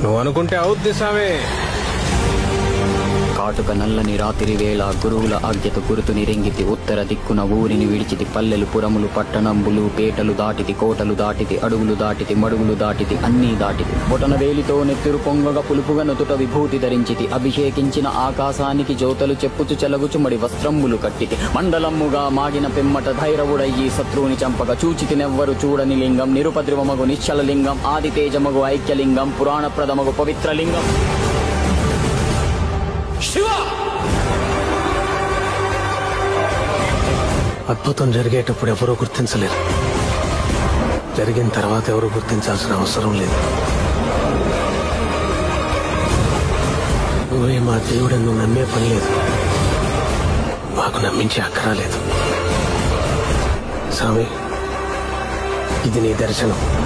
నువ్వు అనుకుంటే అవుద్ది సామే. కాటుక నల్లని రాత్రి వేళ గురువుల ఆజ్ఞత గురుతుని రెంగితి. ఉత్తర దిక్కున ఊరిని విడిచితి. పల్లెలు పురములు పట్టణంబులు పేటలు దాటితి. కోటలు దాటితి. అడుగులు దాటితి. మడుగులు దాటితి. అన్నీ దాటితి. బొటన వేలితో నెత్తురు పొంగగా పులుపుగా నుదుట విభూతి ధరించితి. అభిషేకించిన ఆకాశానికి జ్యోతలు చెప్పుచు చెలగుచుమడి వస్త్రంబులు కట్టితి. మండలమ్ముగా మాగిన పిమ్మట ధైరవుడయ్యి శత్రువుని చంపగా చూచితి నెవ్వరు చూడని లింగం. నిరుపద్రవమగు నిశ్చల లింగం. ఆదితేజమగు ఐక్యలింగం. పురాణ ప్రథమగు పవిత్రలింగం. శివ! అద్భుతం జరిగేటప్పుడు ఎవరూ గుర్తించలేరు. జరిగిన తర్వాత ఎవరు గుర్తించాల్సిన అవసరం లేదు. నువ్వే మా దేవుడని నువ్వు నమ్మే పని లేదు. మాకు నమ్మించే అక్కరాలేదు. స్వామి, ఇది నీ దర్శనం.